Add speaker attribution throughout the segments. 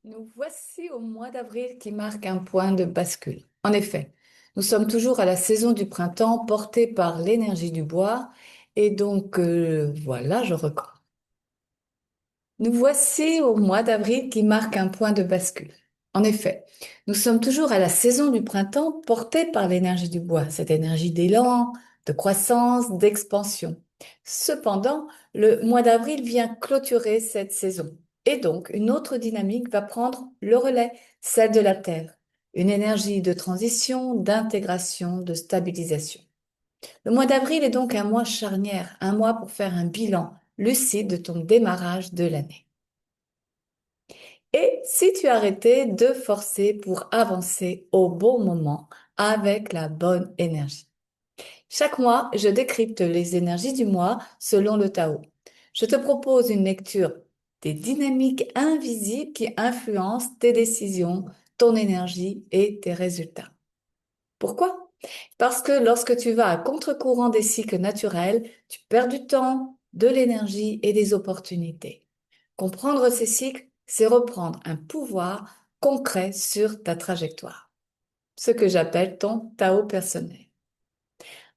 Speaker 1: Nous voici au mois d'avril qui marque un point de bascule. En effet, nous sommes toujours à la saison du printemps portée par l'énergie du bois et donc voilà, je recommence. Nous voici au mois d'avril qui marque un point de bascule. En effet, nous sommes toujours à la saison du printemps portée par l'énergie du bois, cette énergie d'élan, de croissance, d'expansion. Cependant, le mois d'avril vient clôturer cette saison. Et donc, une autre dynamique va prendre le relais, celle de la Terre. Une énergie de transition, d'intégration, de stabilisation. Le mois d'avril est donc un mois charnière, un mois pour faire un bilan lucide de ton démarrage de l'année. Et si tu arrêtais de forcer pour avancer au bon moment avec la bonne énergie. Chaque mois, je décrypte les énergies du mois selon le Tao. Je te propose une lecture des dynamiques invisibles qui influencent tes décisions, ton énergie et tes résultats. Pourquoi? Parce que lorsque tu vas à contre-courant des cycles naturels, tu perds du temps, de l'énergie et des opportunités. Comprendre ces cycles, c'est reprendre un pouvoir concret sur ta trajectoire, ce que j'appelle ton Tao personnel.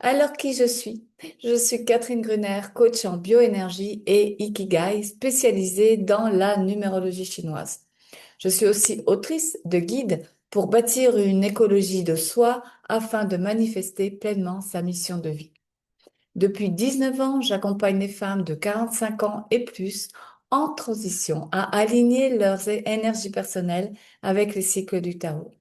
Speaker 1: Alors qui je suis? Je suis Catherine Gruner, coach en bioénergie et Ikigai spécialisée dans la numérologie chinoise. Je suis aussi autrice de guides pour bâtir une écologie de soi afin de manifester pleinement sa mission de vie. Depuis 19 ans, j'accompagne les femmes de 45 ans et plus en transition à aligner leurs énergies personnelles avec les cycles du Tao.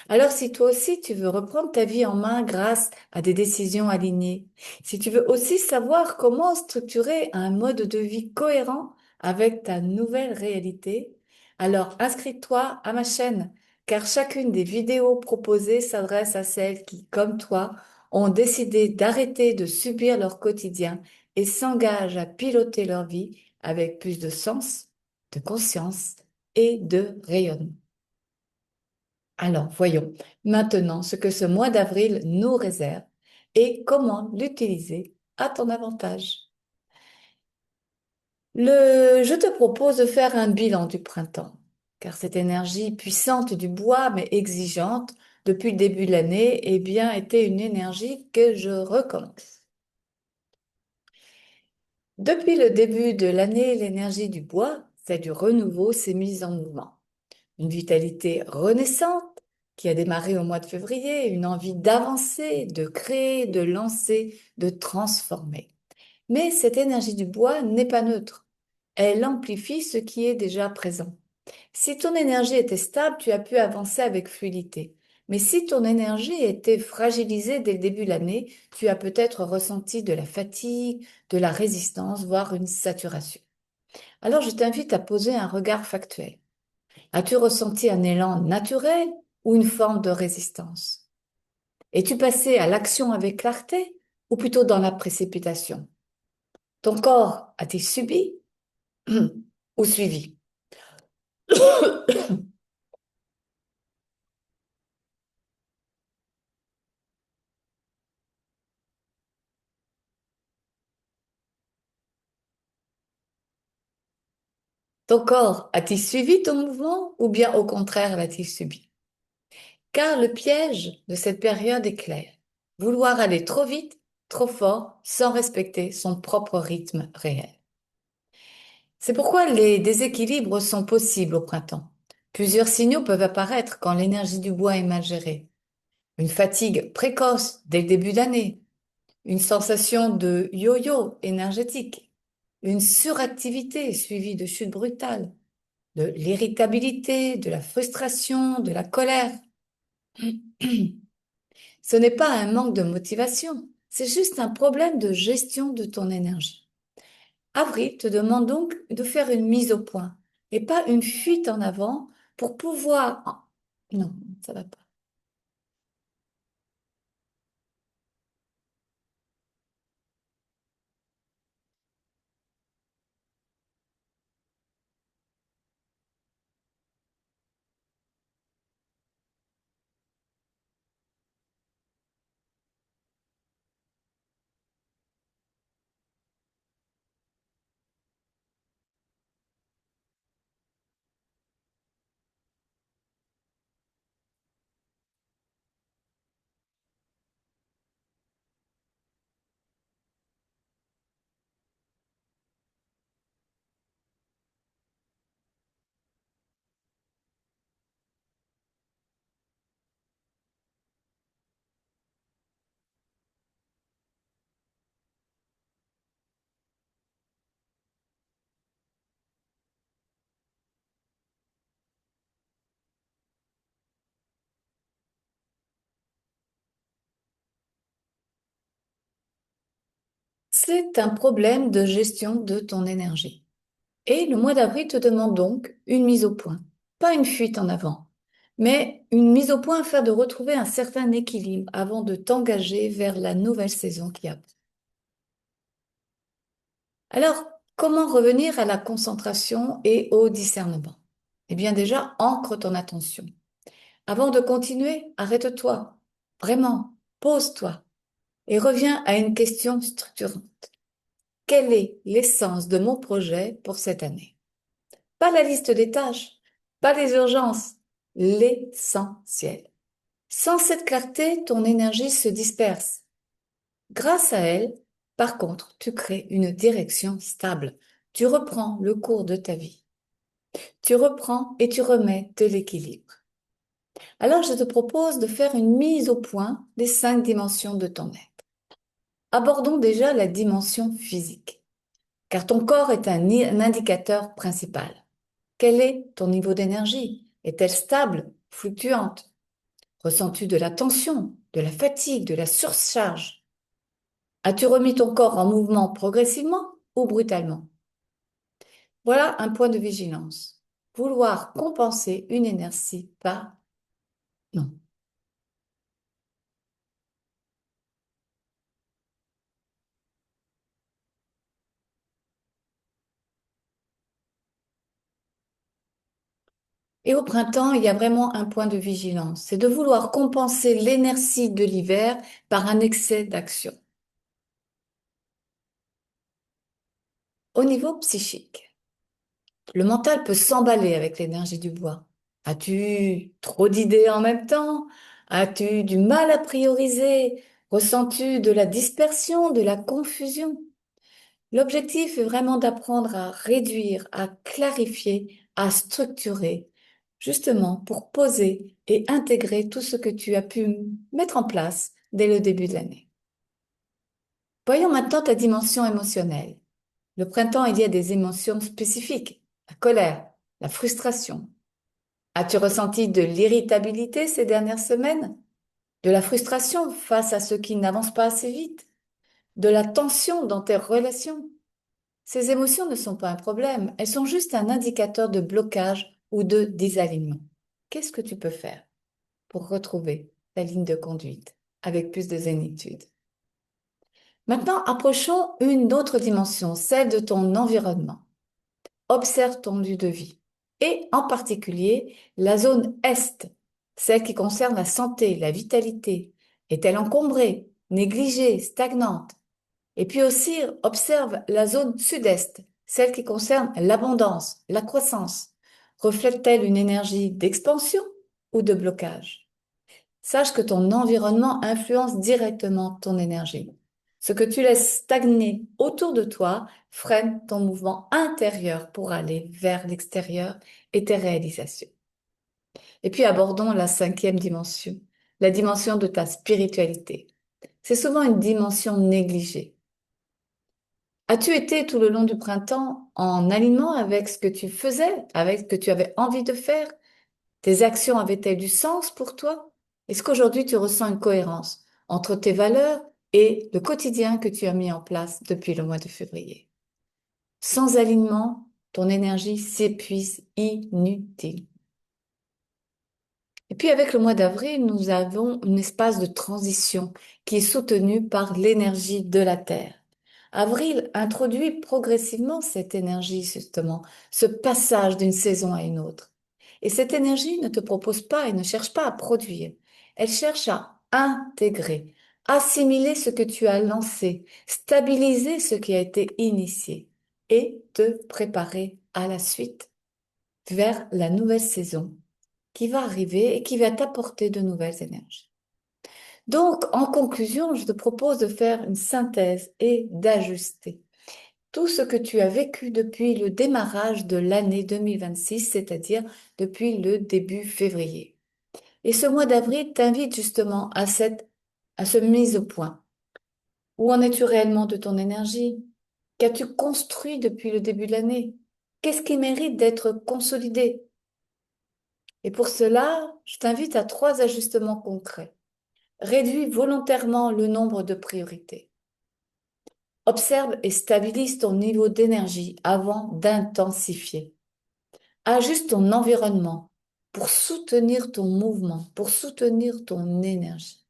Speaker 1: Alors, si toi aussi tu veux reprendre ta vie en main grâce à des décisions alignées, si tu veux aussi savoir comment structurer un mode de vie cohérent avec ta nouvelle réalité, alors inscris-toi à ma chaîne, car chacune des vidéos proposées s'adresse à celles qui, comme toi, ont décidé d'arrêter de subir leur quotidien et s'engagent à piloter leur vie avec plus de sens, de conscience et de rayonnement. Alors, voyons maintenant ce que ce mois d'avril nous réserve et comment l'utiliser à ton avantage. Je te propose de faire un bilan du printemps, car cette énergie puissante du bois, mais exigeante depuis le début de l'année, eh bien, était une énergie que je recommande. Depuis le début de l'année, l'énergie du bois, c'est du renouveau, s'est mise en mouvement. Une vitalité renaissante qui a démarré au mois de février, une envie d'avancer, de créer, de lancer, de transformer. Mais cette énergie du bois n'est pas neutre. Elle amplifie ce qui est déjà présent. Si ton énergie était stable, tu as pu avancer avec fluidité. Mais si ton énergie était fragilisée dès le début de l'année, tu as peut-être ressenti de la fatigue, de la résistance, voire une saturation. Alors je t'invite à poser un regard factuel. As-tu ressenti un élan naturel ou une forme de résistance? Es-tu passé à l'action avec clarté ou plutôt dans la précipitation? Ton corps a-t-il subi ou suivi? Ton corps a-t-il suivi ton mouvement ou bien au contraire l'a-t-il subi? Car le piège de cette période est clair. Vouloir aller trop vite, trop fort, sans respecter son propre rythme réel. C'est pourquoi les déséquilibres sont possibles au printemps. Plusieurs signaux peuvent apparaître quand l'énergie du bois est mal gérée. Une fatigue précoce dès le début d'année, une sensation de yo-yo énergétique, une suractivité suivie de chutes brutales, de l'irritabilité, de la frustration, de la colère. Ce n'est pas un manque de motivation, c'est juste un problème de gestion de ton énergie. Avril te demande donc de faire une mise au point et pas une fuite en avant pour pouvoir... Non, ça va pas. C'est un problème de gestion de ton énergie. Et le mois d'avril te demande donc une mise au point, pas une fuite en avant, mais une mise au point afin de retrouver un certain équilibre avant de t'engager vers la nouvelle saison qui approche. Alors, comment revenir à la concentration et au discernement? Eh bien déjà, ancre ton attention. Avant de continuer, arrête-toi. Vraiment, pose-toi et reviens à une question structurante. Quelle est l'essence de mon projet pour cette année? Pas la liste des tâches, pas les urgences, l'essentiel. Sans cette clarté, ton énergie se disperse. Grâce à elle, par contre, tu crées une direction stable. Tu reprends le cours de ta vie. Tu reprends et tu remets de l'équilibre. Alors, je te propose de faire une mise au point des 5 dimensions de ton être. Abordons déjà la dimension physique, car ton corps est un indicateur principal. Quel est ton niveau d'énergie? Est-elle stable, fluctuante? Ressens-tu de la tension, de la fatigue, de la surcharge? As-tu remis ton corps en mouvement progressivement ou brutalement? Voilà un point de vigilance. Vouloir compenser une inertie, pas non. Et au printemps, il y a vraiment un point de vigilance. C'est de vouloir compenser l'inertie de l'hiver par un excès d'action. Au niveau psychique, le mental peut s'emballer avec l'énergie du bois. As-tu trop d'idées en même temps? As-tu du mal à prioriser? Ressens-tu de la dispersion, de la confusion? L'objectif est vraiment d'apprendre à réduire, à clarifier, à structurer, justement pour poser et intégrer tout ce que tu as pu mettre en place dès le début de l'année. Voyons maintenant ta dimension émotionnelle. Le printemps, il y a des émotions spécifiques, la colère, la frustration. As-tu ressenti de l'irritabilité ces dernières semaines? De la frustration face à ce qui n'avance pas assez vite? De la tension dans tes relations? Ces émotions ne sont pas un problème, elles sont juste un indicateur de blocage ou de désalignement. Qu'est-ce que tu peux faire pour retrouver ta ligne de conduite avec plus de zénitude? Maintenant, approchons une autre dimension, celle de ton environnement. Observe ton lieu de vie et en particulier la zone Est, celle qui concerne la santé, la vitalité. Est-elle encombrée, négligée, stagnante? Et puis aussi, observe la zone Sud-Est, celle qui concerne l'abondance, la croissance. Reflète-t-elle une énergie d'expansion ou de blocage? Sache que ton environnement influence directement ton énergie. Ce que tu laisses stagner autour de toi freine ton mouvement intérieur pour aller vers l'extérieur et tes réalisations. Et puis abordons la 5e dimension, la dimension de ta spiritualité. C'est souvent une dimension négligée. As-tu été tout le long du printemps en alignement avec ce que tu faisais, avec ce que tu avais envie de faire? Tes actions avaient-elles du sens pour toi? Est-ce qu'aujourd'hui tu ressens une cohérence entre tes valeurs et le quotidien que tu as mis en place depuis le mois de février? Sans alignement, ton énergie s'épuise inutile. Et puis avec le mois d'avril, nous avons un espace de transition qui est soutenu par l'énergie de la Terre. Avril introduit progressivement cette énergie, justement, ce passage d'une saison à une autre. Et cette énergie ne te propose pas et ne cherche pas à produire. Elle cherche à intégrer, assimiler ce que tu as lancé, stabiliser ce qui a été initié et te préparer à la suite vers la nouvelle saison qui va arriver et qui va t'apporter de nouvelles énergies. Donc, en conclusion, je te propose de faire une synthèse et d'ajuster tout ce que tu as vécu depuis le démarrage de l'année 2026, c'est-à-dire depuis le début février. Et ce mois d'avril t'invite justement à ce mise au point. Où en es-tu réellement de ton énergie? Qu'as-tu construit depuis le début de l'année? Qu'est-ce qui mérite d'être consolidé? Et pour cela, je t'invite à 3 ajustements concrets. Réduis volontairement le nombre de priorités. Observe et stabilise ton niveau d'énergie avant d'intensifier. Ajuste ton environnement pour soutenir ton mouvement, pour soutenir ton énergie.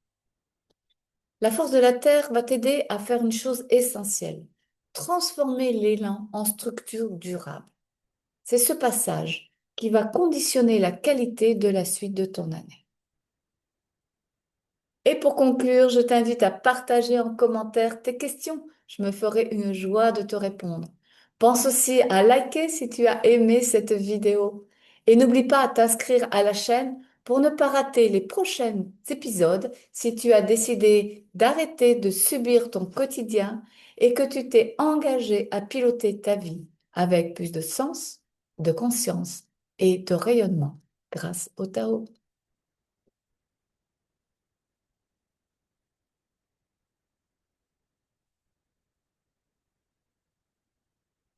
Speaker 1: La force de la Terre va t'aider à faire une chose essentielle, transformer l'élan en structure durable. C'est ce passage qui va conditionner la qualité de la suite de ton année. Et pour conclure, je t'invite à partager en commentaire tes questions. Je me ferai une joie de te répondre. Pense aussi à liker si tu as aimé cette vidéo. Et n'oublie pas à t'inscrire à la chaîne pour ne pas rater les prochains épisodes si tu as décidé d'arrêter de subir ton quotidien et que tu t'es engagé à piloter ta vie avec plus de sens, de conscience et de rayonnement grâce au Tao.